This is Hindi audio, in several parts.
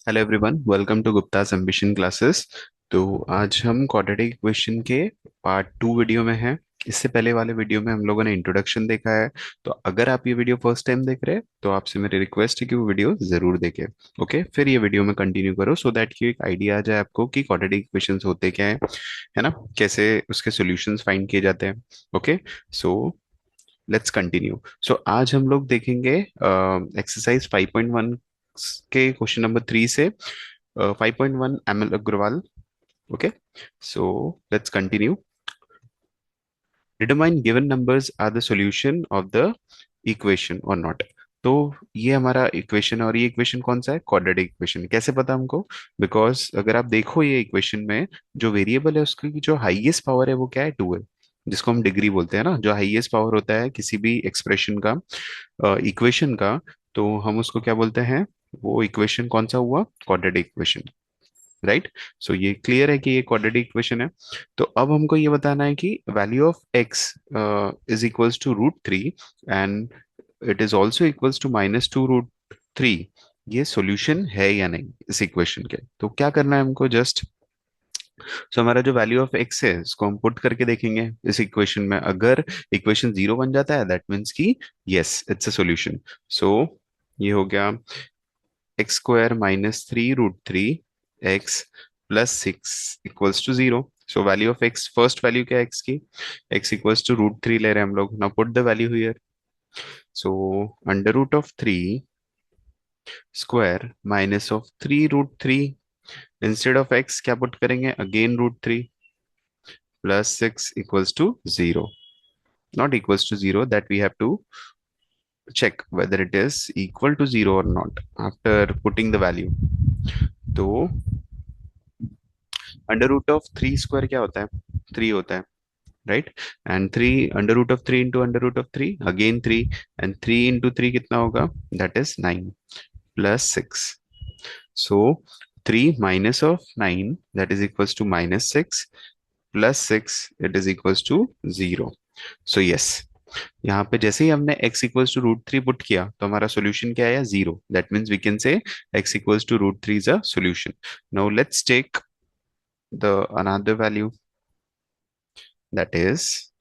Hello everyone, welcome to Gupta's ambition classes. तो आज हम क्वाड्रेटिक इक्वेशन के पार्ट 2 वीडियो में हैं। इससे पहले वाले वीडियो में हम लोगों ने इंट्रोडक्शन देखा है। तो अगर आप ये वीडियो फर्स्ट टाइम देख रहे हैं तो आपसे मेरी रिक्वेस्ट है कि वो वीडियो जरूर देखें। ओके, फिर ये वीडियो में कंटिन्यू करो सो दैट कि एक आइडिया आ जाए आपको कि क्वाड्रेटिक इक्वेशंस होते क्या है ना, कैसे उसके सॉल्यूशंस फाइंड किए जाते हैं। Okay, so let's continue. So आज हम लोग देखेंगे एक्सरसाइज 5.1 के क्वेश्चन नंबर 3 से 5.1 M L Agarwal. Okay, so let's continue. Determine given numbers are the solution of the equation और नॉट। तो ये हमारा इक्वेशन है और ये इक्वेशन कौन सा है? Quadratic equation. कैसे पता हमको? बिकॉज अगर आप देखो ये इक्वेशन में जो वेरिएबल है उसकी जो हाईएस्ट पावर है वो क्या है? 2 है, जिसको हम डिग्री बोलते हैं ना। जो हाईएस्ट पावर होता है किसी भी एक्सप्रेशन का, इक्वेशन का, तो हम उसको क्या बोलते हैं? वो इक्वेशन कौन सा हुआ? Quadratic equation, right. सो ये क्लियर है कि ये क्वाड्रेटिक इक्वेशन है। तो अब हमको ये बताना है कि value of X is equals to root 3 and it is also equals to -2 root 3। ये सॉल्यूशन है या नहीं इस इक्वेशन के? तो क्या करना है हमको? जस्ट सो हमारा जो वैल्यू ऑफ एक्स है इसको हम पुट करके देखेंगे इस इक्वेशन में। अगर इक्वेशन 0 बन जाता है दैट मीन्स कि yes it's a solution. So ये हो गया x² -3 root 3 x +6 equals to 0। So value of x, first value क्या है x की? x इक्वल्स टू रूट 3 ले रहे हैं हम लोग। Now put the value here. So √3² -3 root 3 instead of x क्या पुट करेंगे? Again root 3 +6 equals to 0। Not equals to 0, that we have to check whether it is equal to 0 or not after putting the value। तो √3² क्या होता है? 3 होता है, right. And 3, √3 into √3 again 3, and 3 into 3 कितना होगा? That is 9 +6। So 3 minus of 9 that is equals to -6 +6 it is equals to 0। So yes, यहाँ पे जैसे ही हमने x equals to root 3 put किया तो हमारा सॉल्यूशन क्या आया? 0। That means we can say x equals to root 3 is a solution. Now let's take the another value, that is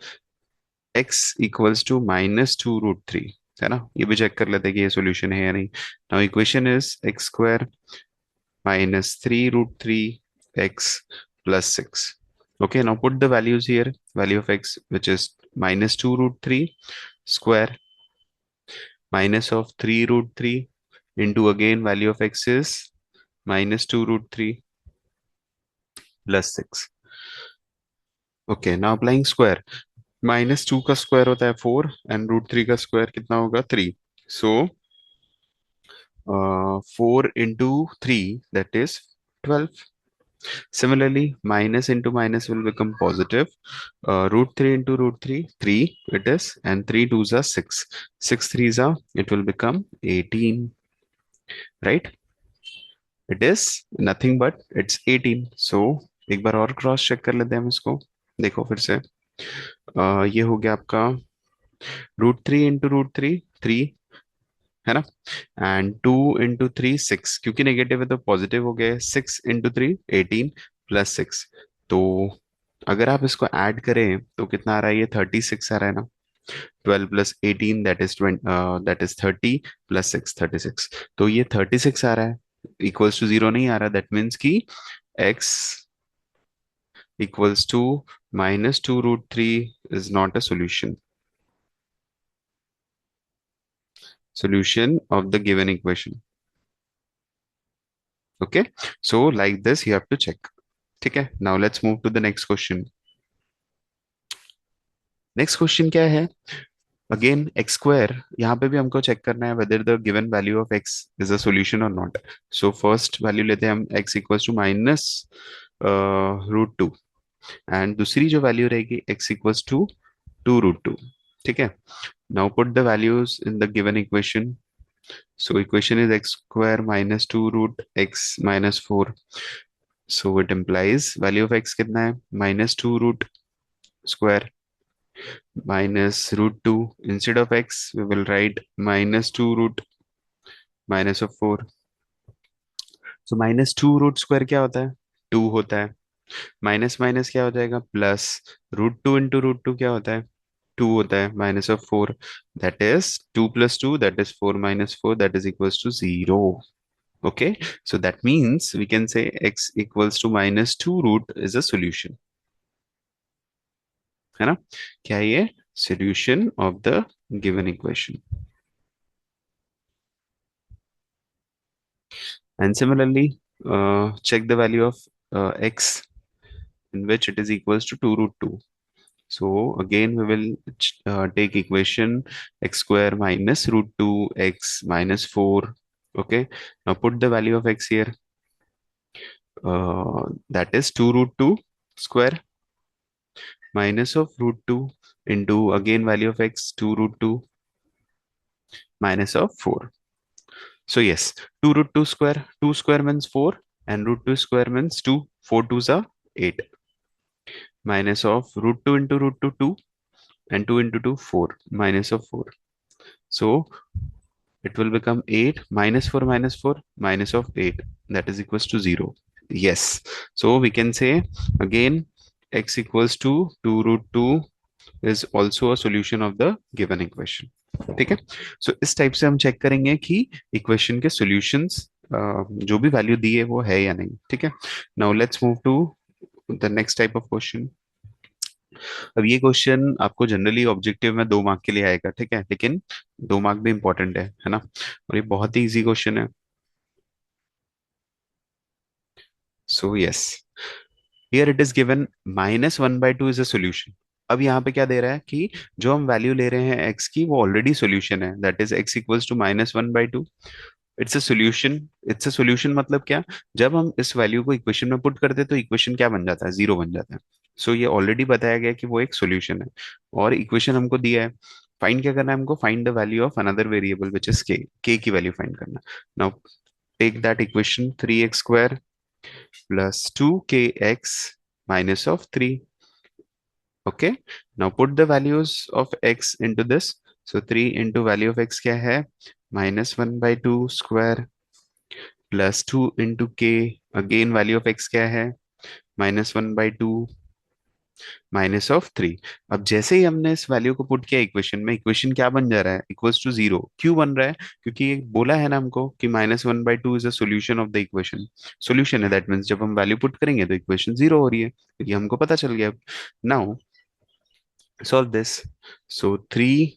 x equals to -2 root 3, है ना। ये भी चेक कर लेते हैं कि ये सॉल्यूशन है या नहीं। Now equation is x² -3 root 3 x +6। okay, now put the values here. Value of x which is -2 root 3 square minus of 3 root 3 into again value of x is -2 root 3 +6। Okay, now applying square. -2 का स्क्वायर होता है 4 एंड √3 का स्क्वायर कितना होगा? 3। सो 4 into 3 that is 12। Similarly, minus into minus will become positive. √3 into √3 3 it is, and 3 2s are 6, 6 3s are, it will become 18, right? It is nothing but it's 18। सो एक बार और क्रॉस चेक कर लेते हैं हम इसको। देखो फिर से, ये हो गया आपका √3 इंटू √3 3, है ना। एंड 2 into 3 6, क्योंकि नेगेटिव है तो पॉजिटिव हो गए। 6 into 3 18 +6। तो अगर आप इसको ऐड करें तो कितना आ रहा है? ये 36 आ रहा है ना। 12 + 18 दैट इज 30 +6 36। तो ये 36 आ रहा है, इक्वल्स टू 0 नहीं आ रहा। दैट मीन्स कि x equals to -2 √3 is not a solution of the given equation। okay, so like this you have to check। ठीक है, now let's move to the next question। next question क्या है? Again x²। यहाँ पे भी हमको चेक करना है whether the given value of x is a solution or not। so first value लेते हैं हम, x equals to -√2 एंड दूसरी जो वैल्यू रहेगी x equals to 2 √2। ठीक है, now put the values in the given equation। so equation is x² -2 root x -4। so it implies value of x कितना है? -2 root square -√2, instead of x we will write -2 root -4। So -2 root square क्या होता है, 2 होता है। माइनस माइनस क्या हो जाएगा, प्लस। √2 × √2 क्या होता है, 2 होता है, -4। That is 2 + 2, that is 4 - 4, that is equals to 0। Okay, so that means we can say x equals to -2 root is a solution, है ना। क्या है ये, solution of the given equation. And similarly check the value of x in which it is equals to 2 √2. So again we will take equation x square minus √2 x minus 4. Okay, now put the value of x here. That is 2 √2 square minus of √2 into again value of x 2 √2 minus of 4. So yes, 2 √2 square, 2 square means 4 and √2 square means 2. 4 2s are 8 minus of √2 into √2 2 and 2 into 2 4 minus of 4. So it will become 8 minus 4 minus 4 minus of 8, that is equals to 0. Yes, so we can say again x equals to 2 √2 is also a solution of the given equation. ठीक है, सो इस टाइप से हम चेक करेंगे कि इक्वेशन के सॉल्यूशंस जो भी वैल्यू दी है वो है या नहीं। ठीक है, now let's move to the next type of question. अब ये क्वेश्चन आपको जनरली ऑब्जेक्टिव में 2 मार्क के लिए आएगा, ठीक है, लेकिन 2 मार्क भी इंपॉर्टेंट है ना, और ये बहुत ही इजी क्वेश्चन है। So yes, here it is given -1/2 is a solution. अब यहाँ पे क्या दे रहा है कि जो हम वैल्यू ले रहे हैं x की वो ऑलरेडी सोल्यूशन है, that is x equals to -1/2। It's a solution. It's a solution मतलब क्या, जब हम इस वैल्यू को इक्वेशन में पुट करते हैं तो इक्वेशन क्या बन जाता है, 0 बन जाता है। सो ये ऑलरेडी बताया गया कि वो एक सोल्यूशन है, और इक्वेशन हमको दिया है। फाइंड क्या करना है हमको, find the value of another variable which is k की वैल्यू फाइंड करना। Now take that equation 3x² plus 2kx minus of 3. Okay, now put the values of x into this. So 3 into value of x क्या है, -1/2 square plus 2 into k, again value of x क्या है, -1/2 माइनस ऑफ 3। अब जैसे ही हमने इस वैल्यू को पुट किया इक्वेशन में, इक्वेशन क्या बन जा रहा है, इक्वल्स टू 0। क्यों बन रहा है, क्योंकि ये बोला है ना हमको कि -1/2 is a solution of the equation. Solution है, दैट मीन्स जब हम वैल्यू पुट करेंगे तो इक्वेशन 0 हो रही है, ये हमको पता चल गया। Now solve this. So 3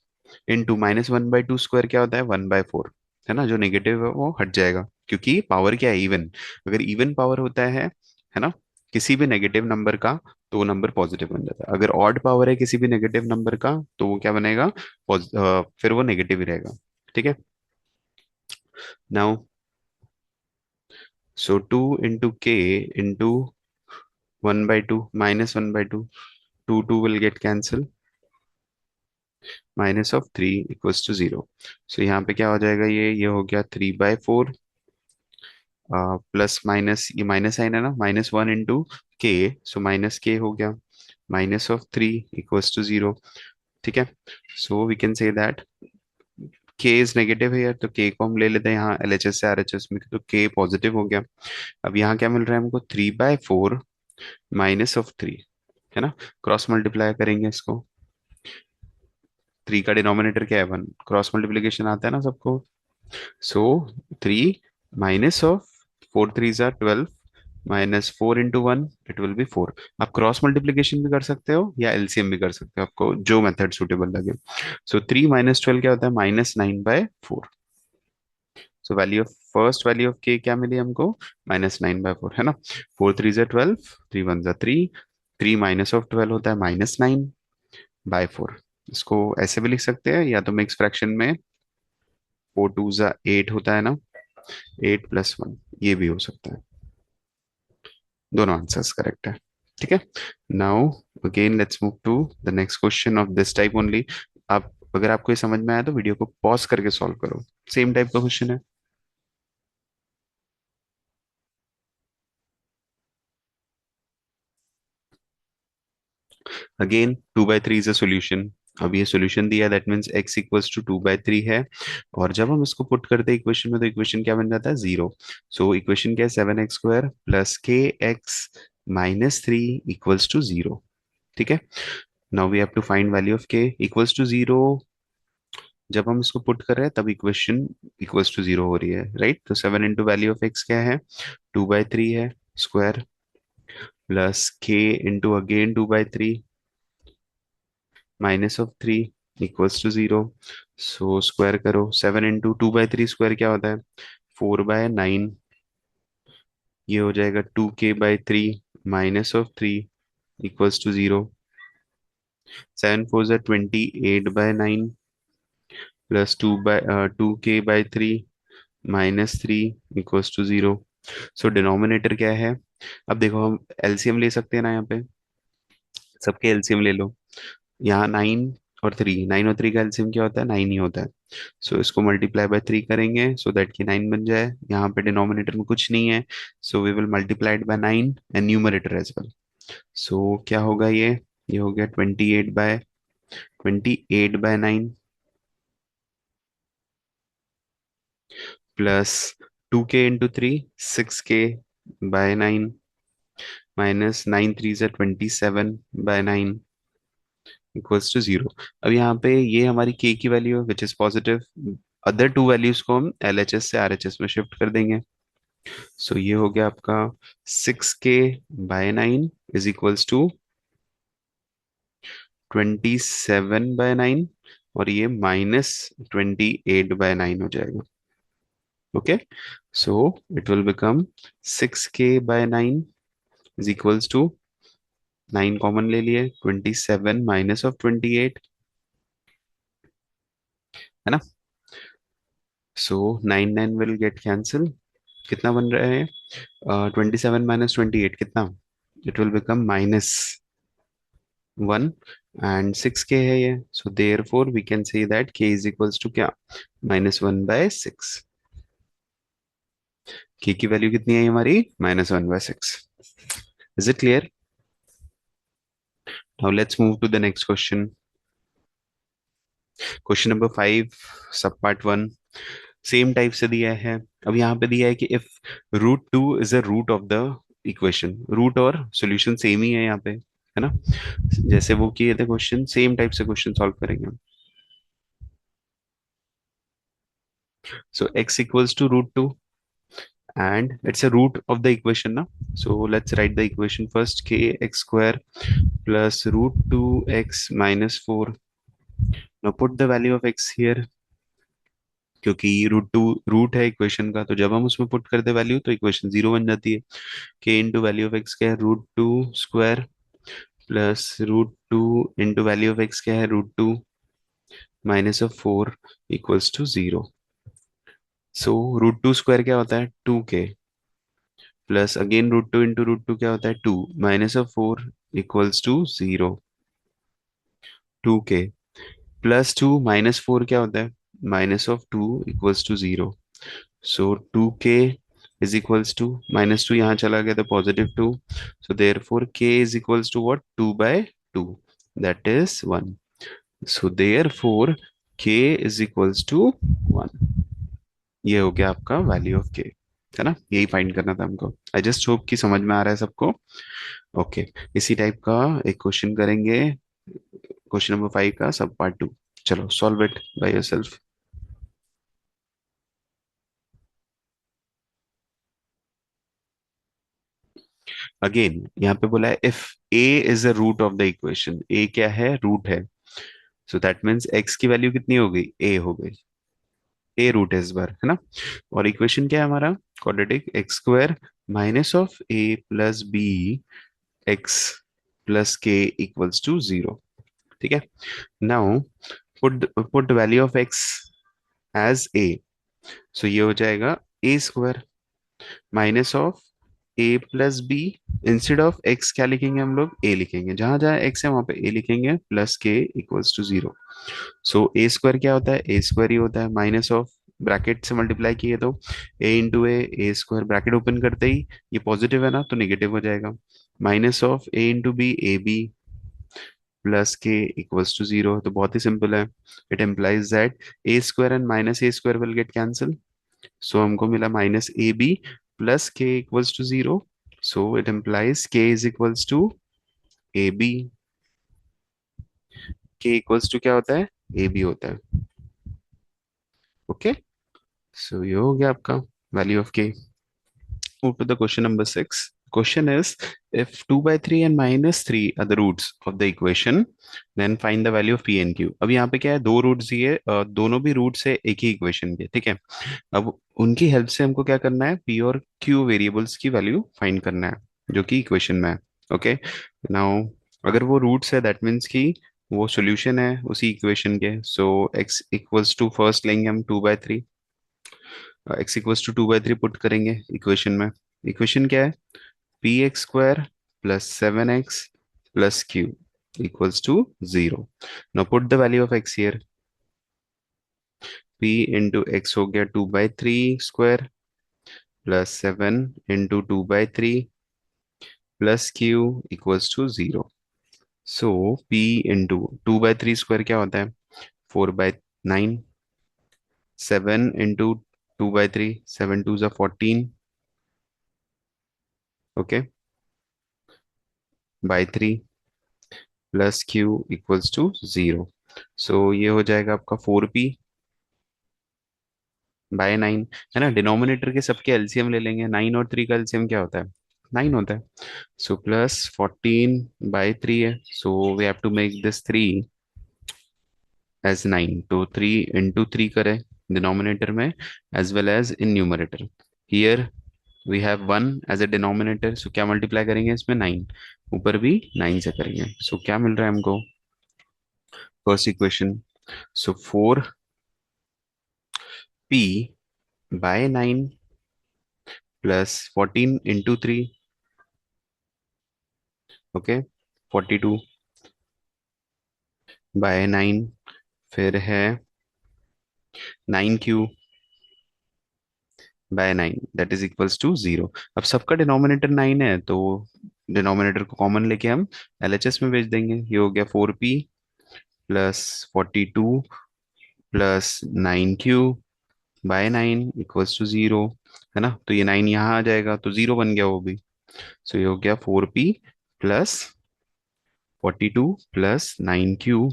into -1/2 square क्या होता है, 1/4, है ना, जो नेगेटिव है वो हट जाएगा, क्योंकि पावर क्या है, इवन। अगर इवन पावर होता है ना, किसी भी नेगेटिव नंबर का, तो वो नंबर पॉजिटिव बन जाता है। अगर ऑड पावर है किसी भी नेगेटिव नंबर का, तो वो क्या बनेगा, फिर वो नेगेटिव ही रहेगा। ठीक है, now so 2 into k into 1/2 -1/2, 2 will get cancel, -3 = 0। सो यहाँ पे क्या हो जाएगा, ये हो गया 3/4, प्लस माइनस, ये माइनस साइन है ना, -1 into k, सो -k हो गया, -3 = 0। ठीक है, so we can say that k is negative है यार, तो k को हम ले लेते हैं यहाँ LHS से RHS में, तो k पॉजिटिव हो गया। अब यहाँ क्या मिल रहा है हमको, 3/4 -3, है ना। क्रॉस मल्टीप्लाई करेंगे इसको, 3 का डिनोमिनेटर क्या है, 1, क्रॉस मल्टीप्लीकेशन आता है ना सबको। सो 3 minus of 4 3s are 12 -4 × 1, it will be 4। आप क्रॉस मल्टीप्लीकेशन भी कर सकते हो या एलसीएम भी कर सकते हो, आपको जो मेथड सुटेबल लगे। सो 3 - 12 क्या होता है, -9/4। सो value of first value of के क्या मिली हमको, -9/4, है ना। 4 3s are 12, 3 1s are 3, 3 minus of 12 होता है -9/4। इसको ऐसे भी लिख सकते हैं, या तो मिक्स फ्रैक्शन में 4 2s are 8 होता है ना, 8 + 1, ये भी हो सकता है। दोनों आंसर्स करेक्ट है। ठीक है, now again let's move to the next question of this type only. आप, अगर आपको ये समझ में आया तो वीडियो को पॉज करके सॉल्व करो, सेम टाइप का क्वेश्चन है। अगेन 2/3 इज अ सॉल्यूशन, अब ये सॉल्यूशन दिया, that means x equals to 2/3 है। और जब हम इसको पुट करते हैं इक्वेशन में, तो इक्वेशन क्या बन जाता है, 0। सो इक्वेशन क्या है, 7x² plus kx minus 3 equals to 0। ठीक है। Now we have to find value of k equals to 0। जब हम इसको पुट कर रहे हैं तब इक्वेशन इक्वल्स टू 0 हो रही है, राइट। तो 7 इंटू वैल्यू ऑफ x क्या है, 2/3 है square, plus k into again 2/3 minus of 3 equals to 0। So square करो, 7 इंटू 2/3 स्क्वायर क्या होता है, 4/9। ये हो जाएगा 2k/3 minus of 3 equals to 0। 7 4 28/9 plus 2k/3 minus 3 equals to 0। So denominator क्या है, अब देखो हम एलसीएम ले सकते हैं ना यहाँ पे, सबके एलसीएम ले लो। यहाँ 9 और 3 का एलसीएम क्या होता है, 9 ही होता है। सो इसको मल्टीप्लाई बाय 3 करेंगे सो दैट कि 9 बन जाए। यहाँ पे डिनोमिनेटर में कुछ नहीं है, so we will multiply it by 9 and numerator as well. So क्या होगा ये हो गया 28/9 plus 2k into 3 6k/9 minus 9 3 27/9 equals to 0। अब यहाँ पे ये हमारी k की वैल्यू है which is positive. Other to values को हम LHS से RHS में शिफ्ट कर देंगे। सो ये हो गया आपका 6k/9 इज इक्वल्स टू 27/9, और ये -28/9 हो जाएगा। Okay. So it will become 6k/9 is equals to, 9 common ले लिए, 27 माइनस ऑफ 28, है ना। So 9 9 will get cancel. कितना बन रहा है, 27 - 28 कितना, it will become -1। And 6k है ये, so therefore we can say that k is equals to क्या, -1/6। k की वैल्यू कितनी है हमारी, -1/6। Is it clear. Now let's move to the next question. Question number 5, sub part 1। Same type से दिया है। अब यहाँ पे दिया है कि if √2 is a root of the equation, root और सॉल्यूशन सेम ही है यहाँ पे, है ना। जैसे वो किए थे क्वेश्चन, सेम टाइप से क्वेश्चन सॉल्व करेंगे हम। So x equals to √2 and it's a root of the equation ना। so let's write the equation first, kx² plus √2x minus 4। now put the value of x here, क्योंकि √2 रूट है इक्वेशन का, तो जब हम उसमें पुट करते वैल्यू तो इक्वेशन 0 बन जाती है। k into value of x क्या है, √2² plus √2 into value of x क्या है, √2 माइनस ऑफ 4 इक्वल्स टू 0। सो √2² क्या होता है, 2k प्लस अगेन √2 इंटू √2 क्या होता है, 2 minus of 4 equals to 0। 2k plus 2 minus 4 क्या होता है, -2 equals to 0। So 2k is equals to, -2 यहाँ चला गया तो +2। So therefore k is equals to what, 2/2, that is 1। So therefore k is equals to 1। ये हो गया आपका वैल्यू ऑफ k, है ना। यही फाइंड करना था हमको। आई जस्ट होप कि समझ में आ रहा है सबको। ओके। इसी टाइप का एक क्वेश्चन करेंगे, क्वेश्चन नंबर 5 का सब पार्ट 2। चलो solve it by yourself. Again यहाँ पे बोला है if a is a root of the equation, a क्या है, रूट है। सो दैट मीन्स x की वैल्यू कितनी हो गई, a हो गई, a रूट है इस बार, है ना। और इक्वेशन क्या है हमारा, quadratic, x² minus of a plus b x plus k equals to 0। ठीक है। Now put value of x as a। सो ये हो जाएगा a² minus of a plus b, instead of x क्या लिखेंगे हम लोग, ए लिखेंगे, जहां जहां एक्स है वहां पे ए लिखेंगे, plus K equals to 0। So a² क्या होता है, a² ही होता है, माइनस ऑफ, ब्रैकेट से मल्टीप्लाई किए तो a into a² bracket open करते ही ये पॉजिटिव है ना तो नेगेटिव हो जाएगा, minus of a into B, A B plus K equals to zero, तो बहुत ही सिंपल है. It implies that A square and minus A square will get cancel. So हमको मिला minus A B plus K equals to zero. So it implies K is equals to A B. K equals to क्या होता है, ए बी होता है. ओके, सो ये हो गया आपका वैल्यू ऑफ के. Move to the question number 6. Question is, if 2 by 3 and minus 3 are the roots of the equation, then find the value of p and q. अब यहाँ पे क्या है, दो रूट्स दिए, दोनों भी रूट्स है एक ही इक्वेशन के, ठीक है. अब उनकी हेल्प से हमको क्या करना है, p और q वेरिएबल्स की वैल्यू फाइंड करना है जो कि इक्वेशन में है. ओके, नाउ अगर वो रूट्स है दैट मीन्स कि वो सॉल्यूशन है उसी इक्वेशन के. सो x इक्वल्स टू, फर्स्ट लेंगे हम 2 by 3. x equals to 2 by 3 put करेंगे इक्वेशन में. इक्वेशन क्या है, p x square plus 7x plus Q equals to zero. Now put the value of x here. p into x हो गया 2 by 3 square plus 7 into 2 by 3 plus Q equals to zero. So p into 2 by 3 square क्या होता है, 4 by 9. 7 इंटू 2 by 3, 7 2 ज़ा 14. Okay, by 3 plus Q equals to zero. So ये हो जाएगा आपका 4p बाय 9. है ना, डिनोमिनेटर के सबके एलसीएम ले लेंगे. 9 और 3 का एलसीएम क्या होता है, 9 होता है. सो प्लस 14 बाई 3 है. So we have to make this 3 as 9. तो 3 इंटू 3 करें डिनोमिनेटर में as well as in numerator. Here we have 1 as a denominator. So क्या मल्टीप्लाई करेंगे इसमें, 9. ऊपर भी 9 से करेंगे. सो क्या मिल रहा है हमको, first equation. So 4p by 9 plus 14 into 3. Okay, 42 by 9. फिर है 9q by 9 that is equals to zero. अब सबका डिनोमिनेटर 9 है तो डिनोमिनेटर को कॉमन लेके हम एलएचएस में भेज देंगे. ये हो गया 4p plus 42 plus 9q by 9 equals to zero. है ना, तो ये 9 यहाँ आ जाएगा तो जीरो बन गया वो भी. सो ये हो गया 4p plus 42 plus 9q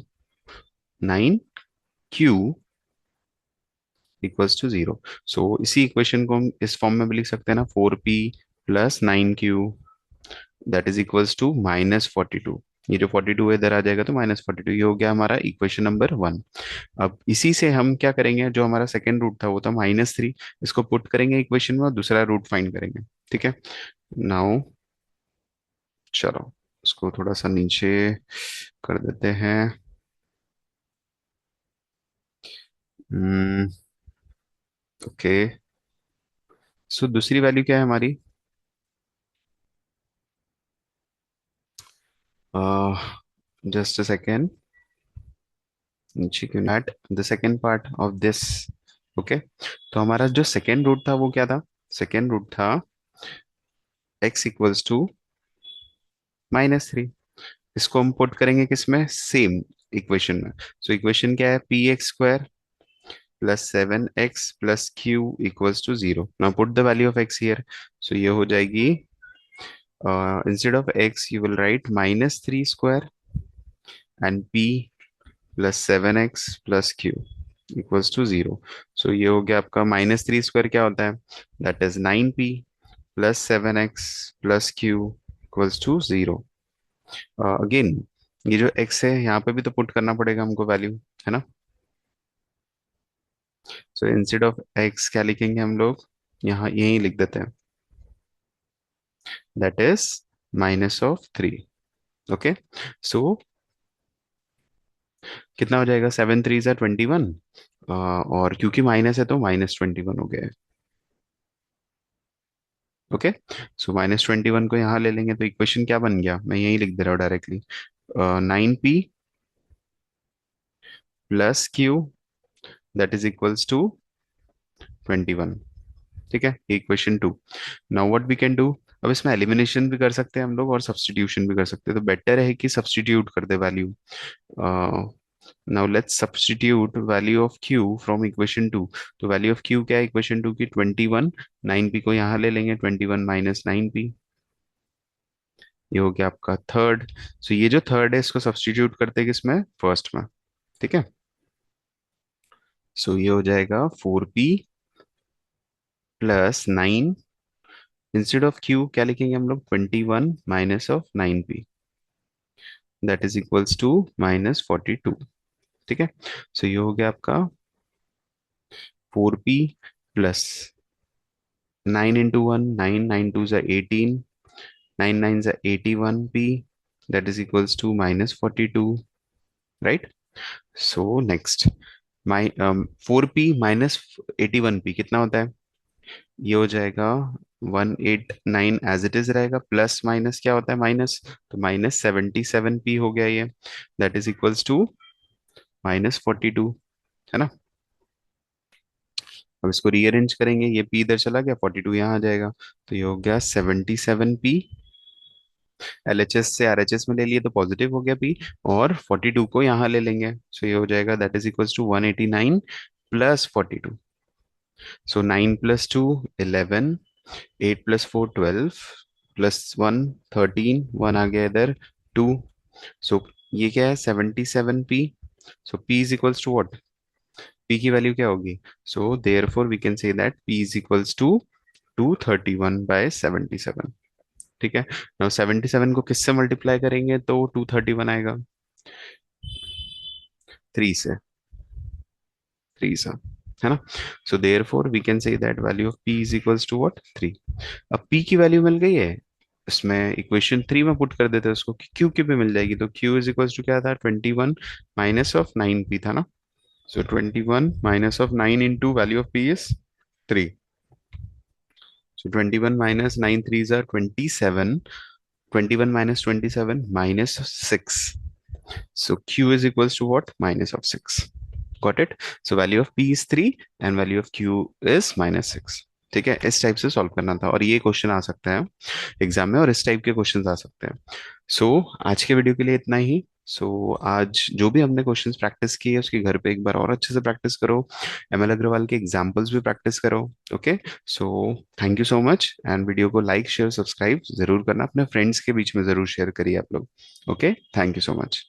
equals to zero. So इसी इक्वेशन को हम इस फॉर्म में भी लिख सकते हैं ना, 4p plus 9q that is equals to -42. ये जो 42 है इधर आ जाएगा तो -42. ये हो गया हमारा इक्वेशन नंबर 1. अब इसी से हम क्या करेंगे, जो हमारा सेकेंड रूट था वो था -3. इसको पुट करेंगे इक्वेशन में और दूसरा रूट फाइंड करेंगे. ठीक है, नाउ चलो इसको थोड़ा सा नीचे कर देते हैं. ओके, सो दूसरी वैल्यू क्या है हमारी, just a second. At the second part of this. Okay, तो हमारा जो सेकेंड रूट था वो क्या था, सेकेंड रूट था x इक्वल्स टू -3. इसको हम पुट करेंगे किसमें, सेम इक्वेशन में. सो इक्वेशन क्या है, px square plus 7x plus q equals to zero. Now put the value of x here. So ये हो जाएगी, instead of x you will write -3 square and p plus 7x plus q equals to zero. So ये हो गया आपका -3 स्क्वायर क्या होता है, that is 9p plus 7x plus q equals to zero. Again ये जो x है यहाँ पे भी तो पुट करना पड़ेगा हमको वैल्यू, है ना. सो इंस्टेड ऑफ x क्या लिखेंगे हम लोग, यहाँ यही लिख देते हैं, दैट इज -3. ओके, सो कितना हो जाएगा, 7 3 ज़ा 21. और क्योंकि माइनस है तो -21 हो गया है. ओके, सो -21 को यहाँ ले लेंगे तो इक्वेशन क्या बन गया, मैं यही लिख दे रहा हूँ directly. 9p plus q that is equals to 21. ठीक है, equation 2. Now what we can do, अब इसमें एलिमिनेशन भी कर सकते हैं हम लोग और सब्स्टिट्यूशन भी कर सकते हैं, तो बेटर है कि सब्स्टिट्यूट कर दे value. Now let's substitute value of Q from equation two. तो वैल्यू ऑफ क्यू क्या है इक्वेशन टू की? 21। 9p को यहाँ ले लेंगे, 21 माइनस 9p, ये हो गया आपका थर्ड। सो ये जो थर्ड है इसको सब्स्टिट्यूट करते हैं किसमें? फर्स्ट में। ठीक है, सो ये हो जाएगा 4p plus 9। Instead of Q क्या लिखेंगे हम लोग? 21 minus of 9p, that is equals to -42। ठीक है, सो ये हो गया आपका 4p plus 9 into 1, 9, 9 2 is 18, 9 9 is 81p, that is equals to -42, right? So next, my 4p minus 81p कितना होता है? ये हो जाएगा 189 एज इट इज रहेगा, प्लस माइनस क्या होता है? माइनस, तो -77p हो गया ये, दैट इज इक्वल्स टू -42, है ना? अब इसको रीअरेंज करेंगे, ये p इधर चला गया, 42 यहाँ आ जाएगा, तो ये हो गया 77p। एलएचएस से आरएचएस में ले लिए तो पॉजिटिव हो गया p, और 42 को यहाँ ले लेंगे, सो ये हो जाएगा that is equals to 189 plus 42। So 9 plus 2 11, 8 plus 4 12, plus 1 13, 1 आ गया इधर 2। सो ये क्या है? 77p। So p is equals to what? p की वैल्यू क्या होगी? So therefore we can say that p is equals to 231/77। ठीक है, नाउ 77 को किससे मल्टीप्लाई करेंगे तो 231 आएगा? 3 से, 3 से, है ना? So therefore we can say that value of p is equals to what? 3। अब p की वैल्यू मिल गई है, इसमें इक्वेशन 3 में पुट कर देते हैं उसको कि q की भी मिल जाएगी, तो q इज इक्वल्स टू क्या था? 21 माइनस ऑफ 9p था ना? सो 21 minus of 9 into value of p is 3। So 21 minus 9 3 jar 27, 21 minus 27 minus 6. So Q is equals to what? Minus of 6. Got it? So value of P is 3 and value of Q is -6. ठीक है, इस टाइप से सॉल्व करना था, और ये क्वेश्चन आ सकता है एग्जाम में, और इस टाइप के क्वेश्चंस आ सकते हैं। सो आज के वीडियो के लिए इतना ही। आज जो भी हमने क्वेश्चंस प्रैक्टिस किए उसके घर पे एक बार और अच्छे से प्रैक्टिस करो, एमएल अग्रवाल के एग्जाम्पल्स भी प्रैक्टिस करो। Okay, so thank you so much, and video को लाइक शेयर सब्सक्राइब जरूर करना, अपने फ्रेंड्स के बीच में जरूर शेयर करिए आप लोग। Okay, thank you so much.